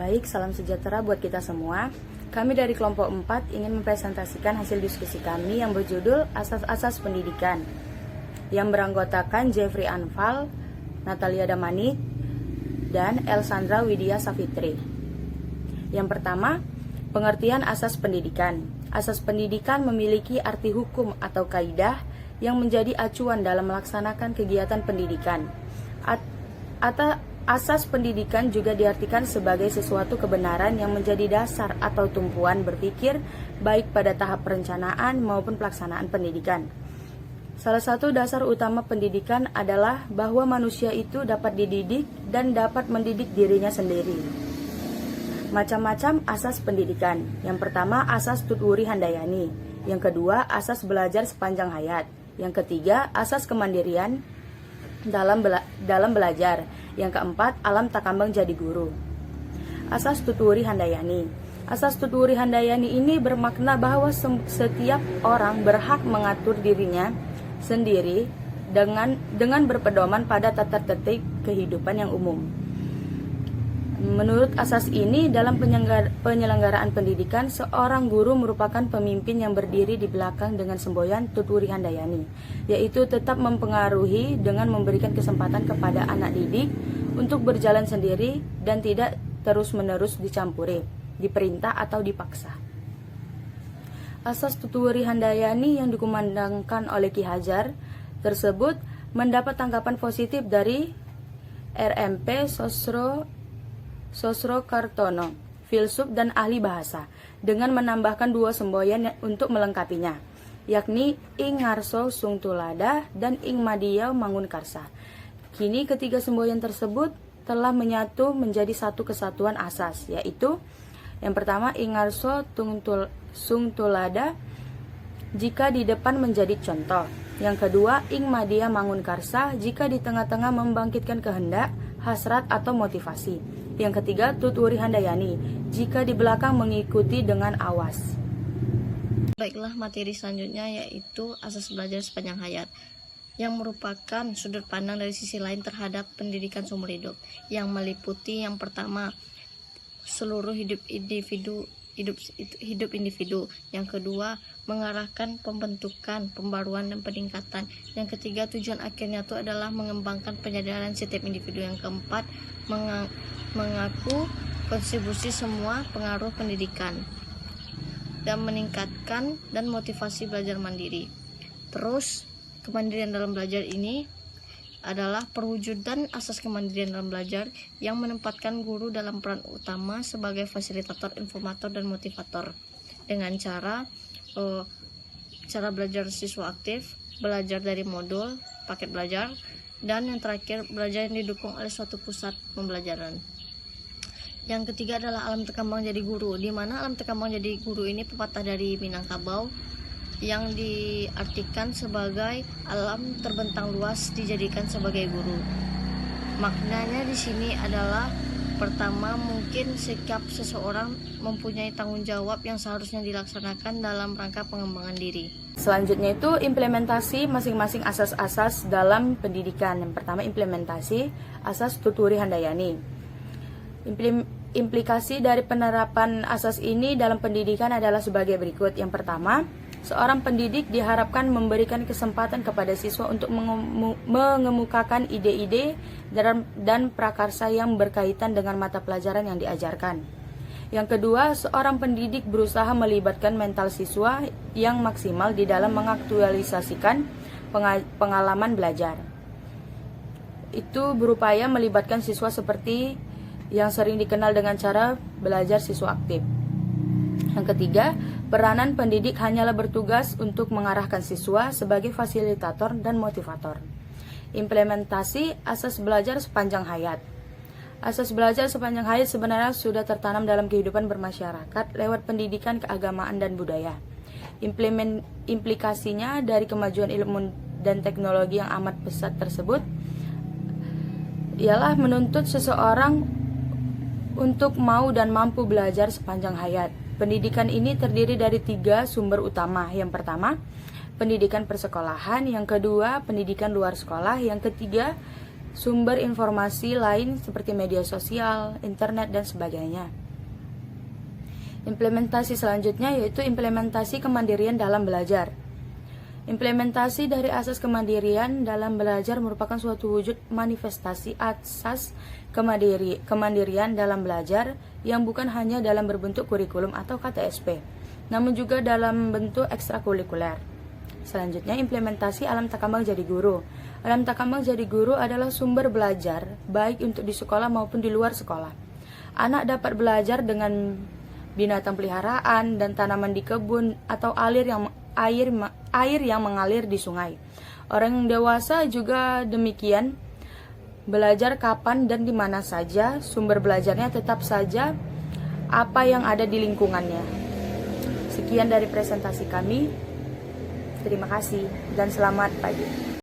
Baik, salam sejahtera buat kita semua. Kami dari kelompok 4 ingin mempresentasikan hasil diskusi kami yang berjudul Asas-Asas Pendidikan, yang beranggotakan Jeffrey Anfal, Natalia Damani, dan Elsandra Widya Safitri. Yang pertama, pengertian asas pendidikan. Asas pendidikan memiliki arti hukum atau kaidah yang menjadi acuan dalam melaksanakan kegiatan pendidikan. Asas pendidikan juga diartikan sebagai sesuatu kebenaran yang menjadi dasar atau tumpuan berpikir baik pada tahap perencanaan maupun pelaksanaan pendidikan. Salah satu dasar utama pendidikan adalah bahwa manusia itu dapat dididik dan dapat mendidik dirinya sendiri. Macam-macam asas pendidikan. Yang pertama, asas Tutwuri Handayani. Yang kedua, asas belajar sepanjang hayat. Yang ketiga, asas kemandirian dalam belajar. Yang keempat, alam takambang jadi guru. Asas Tutwuri Handayani. Asas Tutwuri Handayani ini bermakna bahwa setiap orang berhak mengatur dirinya sendiri dengan berpedoman pada tata tertib kehidupan yang umum. Menurut asas ini, dalam penyelenggaraan pendidikan, seorang guru merupakan pemimpin yang berdiri di belakang dengan semboyan Tutwuri Handayani, yaitu tetap mempengaruhi dengan memberikan kesempatan kepada anak didik untuk berjalan sendiri dan tidak terus-menerus dicampuri, diperintah atau dipaksa. Asas Tutwuri Handayani yang dikumandangkan oleh Ki Hajar tersebut mendapat tanggapan positif dari RMP Sosro Kartono, filsuf dan ahli bahasa, dengan menambahkan dua semboyan untuk melengkapinya, yakni Ing Ngarso Sungtulada dan Ing Madiau Mangunkarsa. Kini ketiga semboyan tersebut telah menyatu menjadi satu kesatuan asas, yaitu yang pertama Ing Ngarso Sungtulada jika di depan menjadi contoh. Yang kedua, Ing Madia Mangunkarsa jika di tengah-tengah membangkitkan kehendak, hasrat atau motivasi. Yang ketiga, Tutwuri Handayani jika di belakang mengikuti dengan awas. Baiklah, materi selanjutnya yaitu asas belajar sepanjang hayat, yang merupakan sudut pandang dari sisi lain terhadap pendidikan seumur hidup, yang meliputi yang pertama, seluruh hidup individu. Yang kedua, mengarahkan pembentukan, pembaruan dan peningkatan. Yang ketiga, tujuan akhirnya itu adalah mengembangkan penyadaran setiap individu. Yang keempat, mengaku kontribusi semua pengaruh pendidikan dan meningkatkan dan motivasi belajar mandiri. Terus, kemandirian dalam belajar ini adalah perwujudan asas kemandirian dalam belajar yang menempatkan guru dalam peran utama sebagai fasilitator, informator, dan motivator dengan cara belajar siswa aktif, belajar dari modul, paket belajar, dan yang terakhir belajar yang didukung oleh suatu pusat pembelajaran. Yang ketiga adalah alam terkembang jadi guru, di mana alam terkembang jadi guru ini pepatah dari Minangkabau yang diartikan sebagai alam terbentang luas dijadikan sebagai guru. Maknanya di sini adalah pertama, mungkin sikap seseorang mempunyai tanggung jawab yang seharusnya dilaksanakan dalam rangka pengembangan diri. Selanjutnya itu implementasi masing-masing asas-asas dalam pendidikan. Yang pertama, implementasi asas Tutwuri Handayani. Implikasi dari penerapan asas ini dalam pendidikan adalah sebagai berikut. Yang pertama, seorang pendidik diharapkan memberikan kesempatan kepada siswa untuk mengemukakan ide-ide dan prakarsa yang berkaitan dengan mata pelajaran yang diajarkan. Yang kedua, seorang pendidik berusaha melibatkan mental siswa yang maksimal di dalam mengaktualisasikan pengalaman belajar. Itu berupaya melibatkan siswa seperti yang sering dikenal dengan cara belajar siswa aktif. Yang ketiga, peranan pendidik hanyalah bertugas untuk mengarahkan siswa sebagai fasilitator dan motivator. Implementasi asas belajar sepanjang hayat. Asas belajar sepanjang hayat sebenarnya sudah tertanam dalam kehidupan bermasyarakat lewat pendidikan keagamaan dan budaya. Implikasinya dari kemajuan ilmu dan teknologi yang amat pesat tersebut ialah menuntut seseorang untuk mau dan mampu belajar sepanjang hayat. Pendidikan ini terdiri dari 3 sumber utama. Yang pertama, pendidikan persekolahan. Yang kedua, pendidikan luar sekolah. Yang ketiga, sumber informasi lain seperti media sosial, internet, dan sebagainya. Implementasi selanjutnya yaitu implementasi kemandirian dalam belajar. Implementasi dari asas kemandirian dalam belajar merupakan suatu wujud manifestasi asas kemandirian dalam belajar yang bukan hanya dalam berbentuk kurikulum atau KTSP, namun juga dalam bentuk ekstrakurikuler. Selanjutnya, implementasi alam takambang jadi guru. Alam takambang jadi guru adalah sumber belajar, baik untuk di sekolah maupun di luar sekolah. Anak dapat belajar dengan binatang peliharaan dan tanaman di kebun atau air yang mengalir di sungai. Orang dewasa juga demikian, belajar kapan dan di mana saja, sumber belajarnya tetap saja apa yang ada di lingkungannya. Sekian dari presentasi kami. Terima kasih dan selamat pagi.